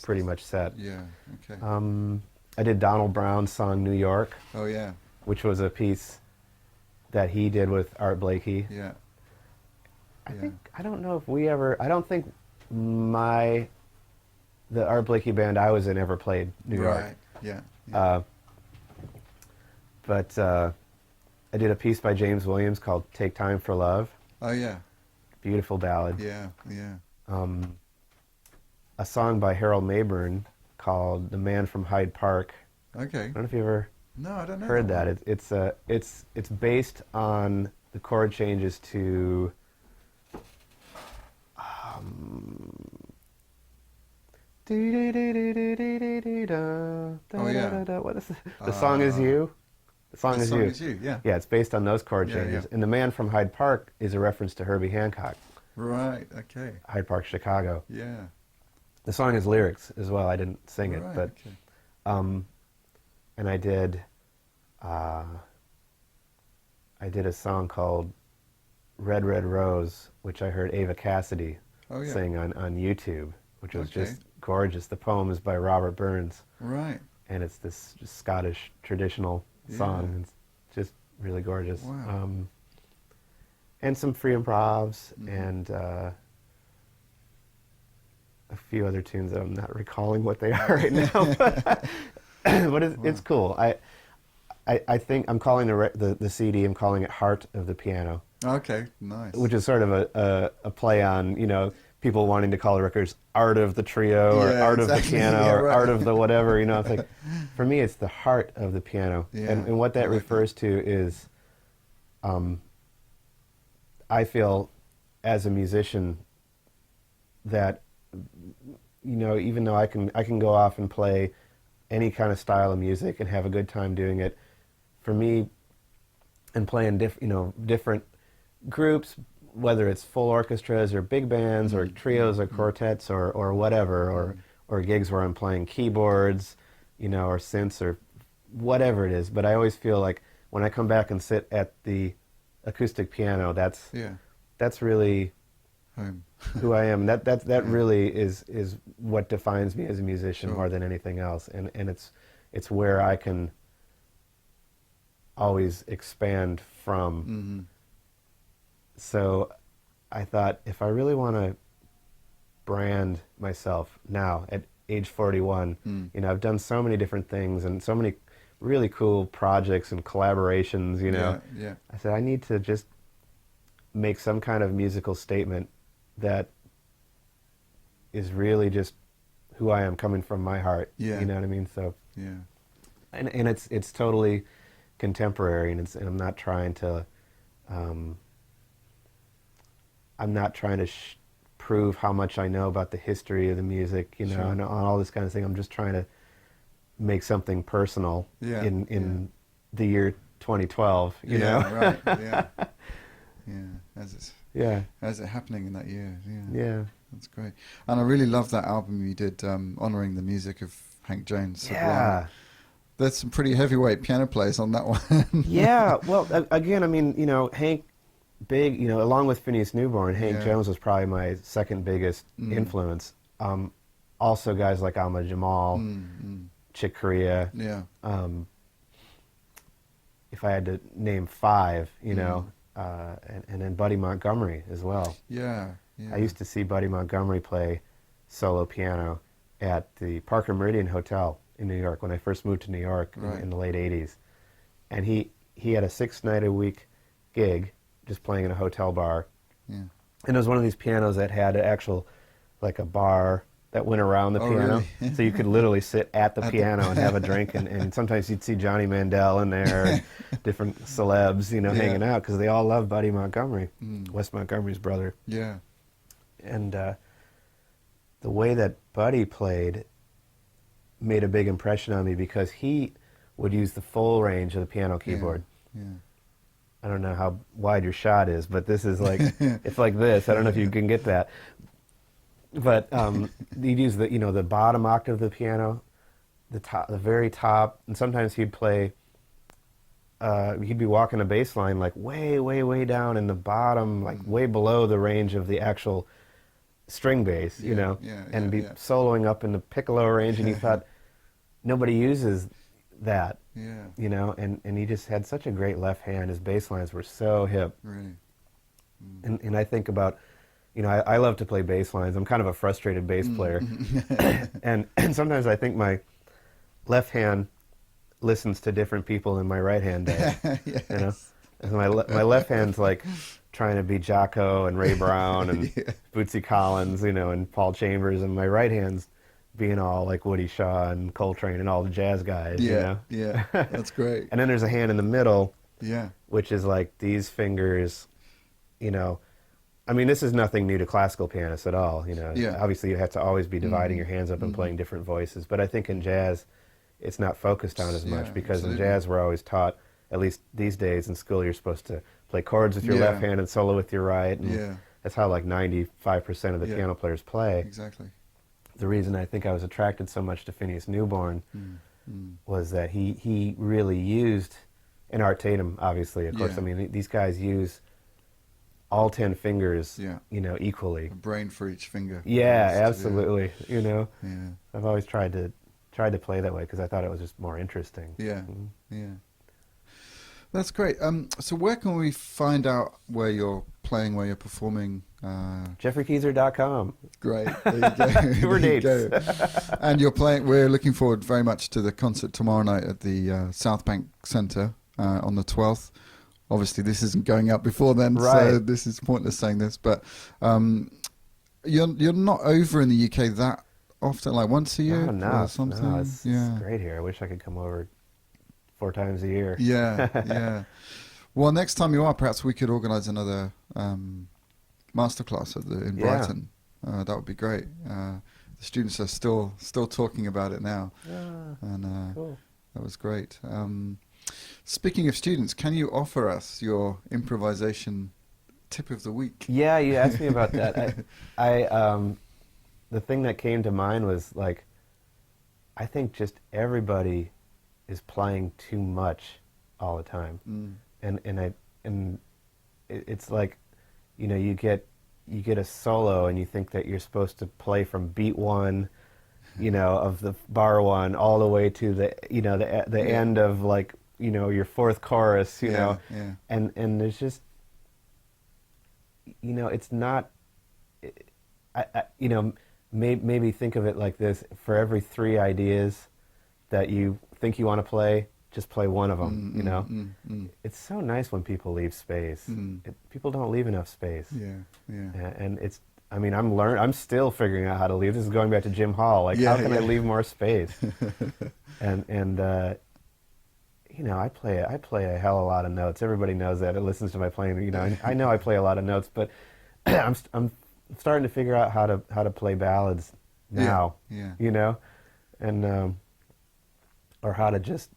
pretty much set. I did Donald Brown's song "New York." Which was a piece that he did with Art Blakey. I don't know if we ever. I don't think the Art Blakey band I was in ever played New York. Right. Yeah. But I did a piece by James Williams called "Take Time for Love." Oh yeah. Beautiful ballad. Yeah. Yeah. A song by Harold Mayburn called "The Man from Hyde Park." Okay. I don't know if you ever I don't know. heard that. It's based on the chord changes to. Oh yeah. What is the song is you? The song is you. Yeah. Yeah, it's based on those chord Yeah, changes. yeah. And "The Man from Hyde Park" is a reference to Herbie Hancock. Right. Okay. Hyde Park, Chicago. Yeah. The song has lyrics as well. I didn't sing it, Right, but okay. and I did a song called "Red Red Rose," which I heard Ava Cassidy sing on YouTube, which was just gorgeous. The poem is by Robert Burns. Right. And it's this just Scottish traditional song. It's just really gorgeous. Wow. And some free improvs and a few other tunes that I'm not recalling what they are right now. But it's cool. I think I'm calling the CD, I'm calling it "Heart of the Piano." Okay, nice. Which is sort of a play on, people wanting to call the records "Art of the Trio" or "Art of the Piano" or "Art of the whatever." It's like, for me, it's the heart of the piano. Yeah, and what that refers to is, I feel as a musician that, even though I can go off and play any kind of style of music and have a good time doing it, for me, and playing different groups, whether it's full orchestras or big bands or trios or quartets or whatever, or gigs where I'm playing keyboards, or synths or whatever it is. But I always feel like when I come back and sit at the acoustic piano, that's really home. who I am. That really is what defines me as a musician more than anything else. And it's where I can always expand from. Mm-hmm. So I thought, if I really want to brand myself now at age 41, I've done so many different things and so many really cool projects and collaborations, Yeah. I said, I need to just make some kind of musical statement that is really just who I am, coming from my heart. Yeah. You know what I mean? So Yeah. And it's totally contemporary, and I'm not trying to prove how much I know about the history of the music, and all this kind of thing. I'm just trying to make something personal in the year 2012, you know? Right, yeah. As it's happening in that year, Yeah. That's great. And I really love that album you did, honouring the music of Hank Jones. Yeah. There's some pretty heavyweight piano players on that one. Yeah, well, again, I mean, Hank, big, along with Phineas Newborn, Hank Jones was probably my second biggest influence. Also guys like Ahmad Jamal, Chick Corea. Yeah. If I had to name five, and then Buddy Montgomery as well. Yeah. I used to see Buddy Montgomery play solo piano at the Parker Meridian Hotel in New York when I first moved to New York in the late 80s. And he had a 6-night-a-week gig just playing in a hotel bar. Yeah. And it was one of these pianos that had an actual, like a bar that went around the piano. Really? So you could literally sit at the piano and have a drink. And sometimes you'd see Johnny Mandel in there, and different celebs, hanging out, because they all love Buddy Montgomery, Wes Montgomery's brother. Yeah. And the way that Buddy played made a big impression on me, because he would use the full range of the piano keyboard. Yeah. I don't know how wide your shot is, but this is like, it's like this. I don't know if you can get that. But he'd use the bottom octave of the piano, the very top, and sometimes he'd play. He'd be walking a bass line like way, way, way down in the bottom, like way below the range of the actual string bass, and be soloing up in the piccolo range, and you thought, nobody uses that, and he just had such a great left hand. His bass lines were so hip. Really? And I think about, I love to play bass lines. I'm kind of a frustrated bass player. and sometimes I think my left hand listens to different people than my right hand does. Yes. And my left hand's like trying to be Jocko and Ray Brown and Bootsy Collins, and Paul Chambers, and my right hand's being all like Woody Shaw and Coltrane and all the jazz guys. Yeah, that's great. And then there's a hand in the middle, which is like these fingers, I mean, this is nothing new to classical pianists at all. Obviously you have to always be dividing your hands up and playing different voices, but I think in jazz it's not focused on as much, because in jazz we're always taught, at least these days in school, you're supposed to play chords with your left hand and solo with your right, and that's how like 95% of the piano players play. Exactly. The reason I think I was attracted so much to Phineas Newborn was that he really used, and Art Tatum obviously, of course. I mean, these guys use all 10 fingers, equally. A brain for each finger. Yeah, absolutely. I've always tried to play that way because I thought it was just more interesting. Yeah. That's great. So where can we find out where you're playing, where you're performing? GeoffreyKeezer.com. Great. There you go. Tour dates. And you're playing. We're looking forward very much to the concert tomorrow night at the South Bank Centre on the 12th. Obviously, this isn't going up before then, so this is pointless saying this. But you're not over in the UK that often, like once a year or something. No, it's great here. I wish I could come over 4 times a year. Yeah. Well, next time you are, perhaps we could organise another masterclass in Brighton. That would be great. The students are still talking about it now, and cool. That was great. Speaking of students, can you offer us your improvisation tip of the week? Yeah, you asked me about that. I the thing that came to mind was like, I think just everybody is playing too much all the time, and it's like, you get a solo and you think that you're supposed to play from beat 1, of the bar 1 all the way to the end of like your 4th chorus, and there's just it's not. Maybe think of it like this: for every 3 ideas that you think you want to play, just play one of them. It's so nice when people leave space. People don't leave enough space. And it's. I mean, I'm still figuring out how to leave. This is going back to Jim Hall. Like, how can I leave more space? and I play a hell of a lot of notes. Everybody knows that. It listens to my playing. I know I play a lot of notes, but I'm starting to figure out how to play ballads now. And or how to just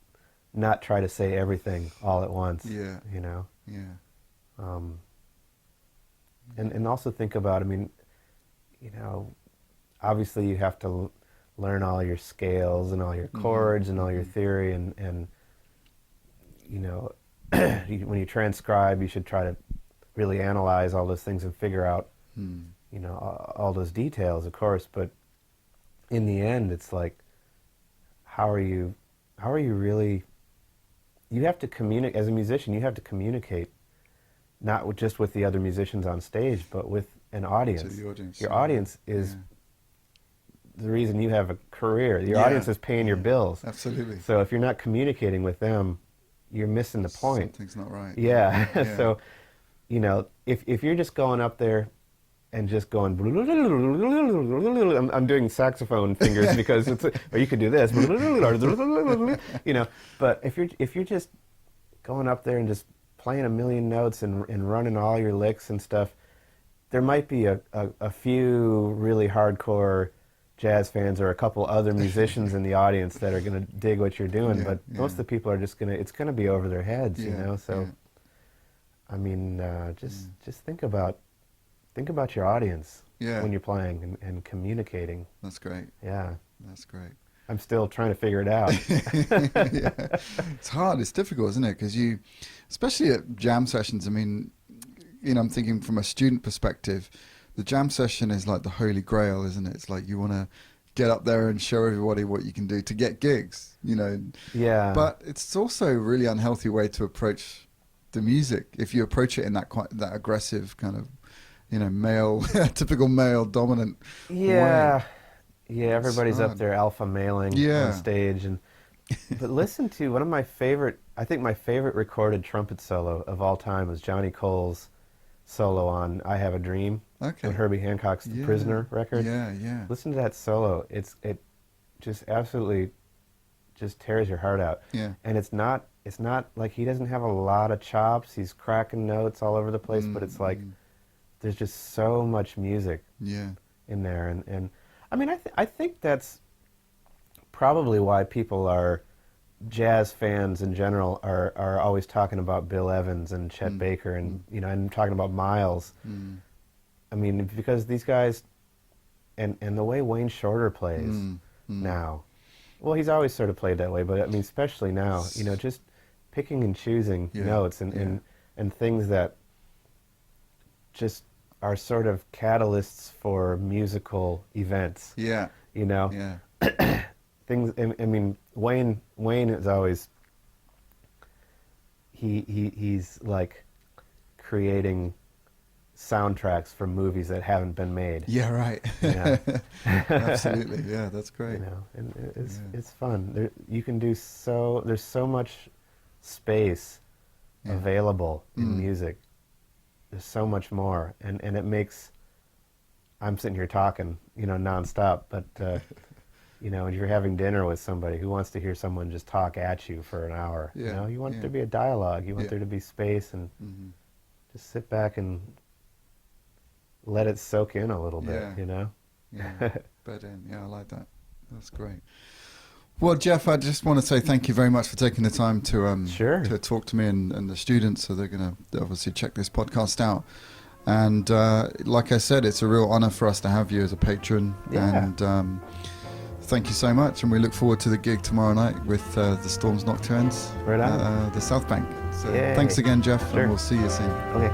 not try to say everything all at once. And also think about, I mean, obviously you have to learn all your scales and all your chords and all your theory, and when you transcribe, you should try to really analyze all those things and figure out, all those details, of course. But in the end, it's like, how are you really? You have to communicate as a musician. You have to communicate, not just with the other musicians on stage, but with an audience. To the audience. Your audience is the reason you have a career. Your audience is paying your bills. Absolutely. So if you're not communicating with them, you're missing the point. Something's not right. Yeah. So, if you're just going up there and just going, I'm doing saxophone fingers because it's, or you could do this, But if you're just going up there and just playing a million notes and running all your licks and stuff, there might be a few really hardcore jazz fans or a couple other musicians in the audience that are going to dig what you're doing, but most of the people are just it's going to be over their heads, So, I mean, just think about your audience when you're playing and communicating. That's great. Yeah. That's great. I'm still trying to figure it out. It's hard. It's difficult, isn't it? Because especially at jam sessions, I mean, I'm thinking from a student perspective, the jam session is like the holy grail, isn't it? It's like you want to get up there and show everybody what you can do to get gigs, Yeah. But it's also a really unhealthy way to approach the music if you approach it in that aggressive kind of, male, typical male dominant way. Yeah, everybody's up there alpha mailing on stage, but listen to one of my favorite. I think my favorite recorded trumpet solo of all time was Johnny Cole's solo on "I Have a Dream" on Herbie Hancock's "The Prisoner" record. Yeah. Listen to that solo. It just absolutely just tears your heart out. Yeah. And it's not like he doesn't have a lot of chops. He's cracking notes all over the place, but it's like there's just so much music in there, and I mean I think that's probably why people are jazz fans in general are always talking about Bill Evans and Chet Baker and and talking about Miles. I mean, because these guys and the way Wayne Shorter plays now. Well, he's always sort of played that way, but I mean especially now, just picking and choosing notes and things that just are sort of catalysts for musical events. Yeah. Things. I mean, Wayne is always he's like creating soundtracks for movies that haven't been made. Yeah, right. Absolutely. Yeah, that's great. And it's fun. You can do so. There's so much space available in music. There's so much more, and it makes. I'm sitting here talking, nonstop, but. When you're having dinner with somebody who wants to hear someone just talk at you for an hour, you want there to be a dialogue. You want there to be space and just sit back and let it soak in a little bit, Yeah, bed in. Yeah, I like that. That's great. Well, Jeff, I just want to say thank you very much for taking the time to talk to me and the students. So they're going to obviously check this podcast out. And like I said, it's a real honor for us to have you as a patron. Yeah. And thank you so much, and we look forward to the gig tomorrow night with the Storms Nocturnes, right on. the South Bank. So Yay. Thanks again, Jeff, Sure. and we'll see you soon. Okay.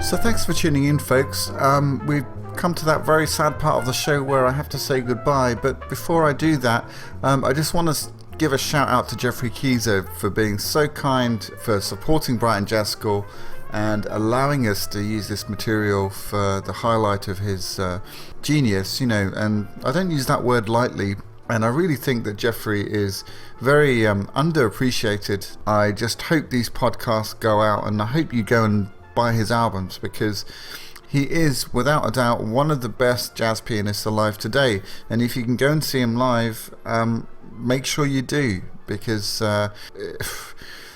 So thanks for tuning in, folks. We've come to that very sad part of the show where I have to say goodbye, but before I do that, I just want to give a shout out to Geoffrey Keezer for being so kind, for supporting Brighton Jazz School and allowing us to use this material for the highlight of his genius, and I don't use that word lightly. And I really think that Geoffrey is very underappreciated. I just hope these podcasts go out, and I hope you go and buy his albums, because he is without a doubt one of the best jazz pianists alive today. And if you can go and see him live, make sure you do, because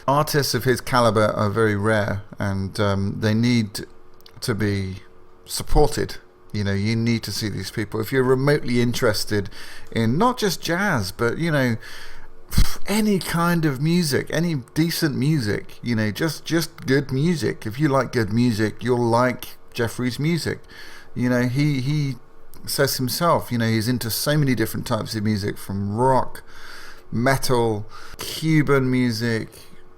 artists of his caliber are very rare, and they need to be supported. You need to see these people if you're remotely interested in not just jazz, but any kind of music, any decent music, just good music. If you like good music, you'll like Geoffrey's music. He says himself, he's into so many different types of music, from rock, metal, Cuban music,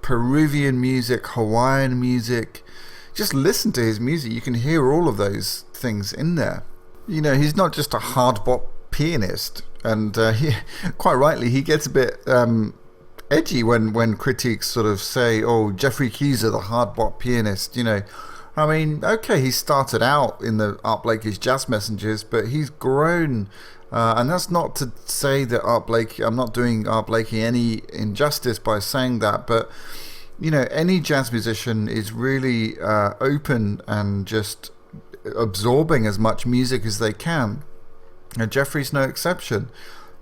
Peruvian music, Hawaiian music. Just listen to his music. You can hear all of those things in there. He's not just a hard bop pianist, and quite rightly he gets a bit edgy when critics sort of say, oh, Geoffrey Keezer, the hard bop pianist. I mean, okay, he started out in the Art Blakey's Jazz Messengers, but he's grown, and that's not to say that I'm not doing Art Blakey any injustice by saying that, but any jazz musician is really open and just absorbing as much music as they can. And Geoffrey's no exception.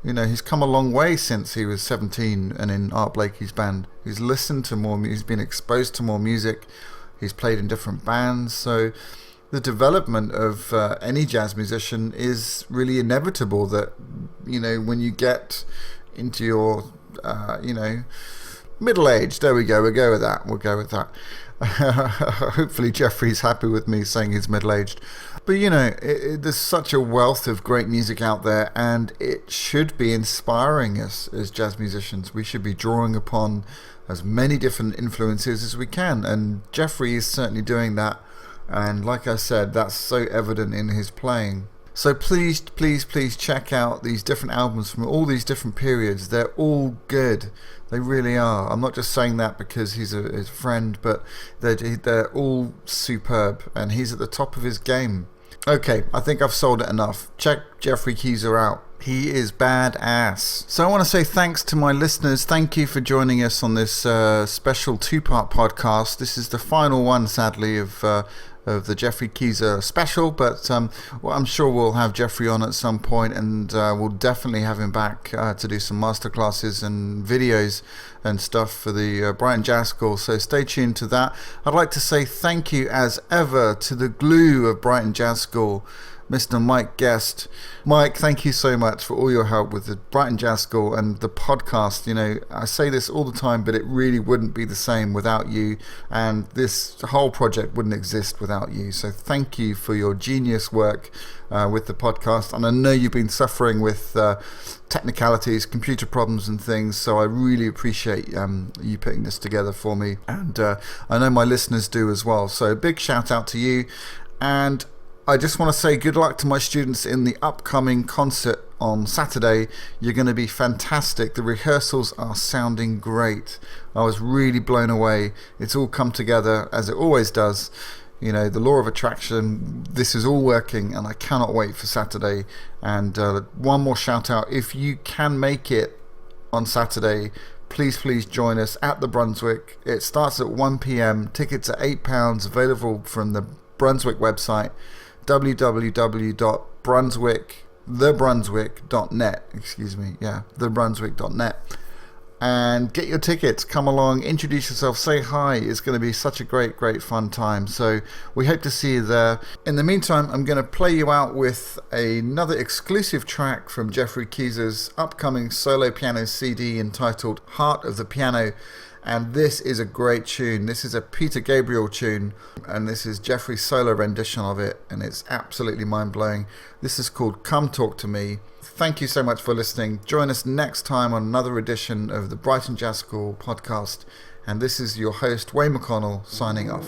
He's come a long way since he was 17 and in Art Blakey's band. He's listened to more music, he's been exposed to more music, he's played in different bands. So the development of any jazz musician is really inevitable, that, when you get into your, Middle-aged, there we go, we'll go with that. Hopefully Geoffrey's happy with me saying he's middle-aged. But there's such a wealth of great music out there, and it should be inspiring us as jazz musicians. We should be drawing upon as many different influences as we can, and Geoffrey is certainly doing that. And like I said, that's so evident in his playing. So please check out these different albums from all these different periods. They're all good. They really are. I'm not just saying that because he's his friend, but they're all superb, and he's at the top of his game. Okay, I think I've sold it enough. Check Geoffrey Keezer out. He is badass. So I want to say thanks to my listeners. Thank you for joining us on this special 2-part podcast. This is the final one, sadly, of the Geoffrey Keezer special, but I'm sure we'll have Geoffrey on at some point, and we'll definitely have him back to do some masterclasses and videos and stuff for the Brighton Jazz School, so stay tuned to that. I'd like to say thank you as ever to the glue of Brighton Jazz School, Mr. Mike Guest. Mike, thank you so much for all your help with the Brighton Jazz School and the podcast. I say this all the time, but it really wouldn't be the same without you, and this whole project wouldn't exist without you. So thank you for your genius work with the podcast. And I know you've been suffering with technicalities, computer problems and things, so I really appreciate you putting this together for me, and I know my listeners do as well. So big shout out to you, and I just want to say good luck to my students in the upcoming concert on Saturday. You're going to be fantastic. The rehearsals are sounding great. I was really blown away. It's all come together as it always does. The law of attraction, this is all working, and I cannot wait for Saturday. And one more shout out, if you can make it on Saturday, please join us at the Brunswick. It starts at 1 p.m. Tickets are £8, available from the Brunswick website, thebrunswick.net, and get your tickets. Come along, introduce yourself, say hi. It's going to be such a great fun time, so we hope to see you there. In the meantime, I'm going to play you out with another exclusive track from Geoffrey Keezer's upcoming solo piano CD entitled Heart of the Piano. And this is a great tune. This is a Peter Gabriel tune, and this is Geoffrey's solo rendition of it, and it's absolutely mind-blowing. This is called Come Talk to Me. Thank you so much for listening. Join us next time on another edition of the Brighton Jazz School podcast, and this is your host, Wayne Mcconnell, signing off.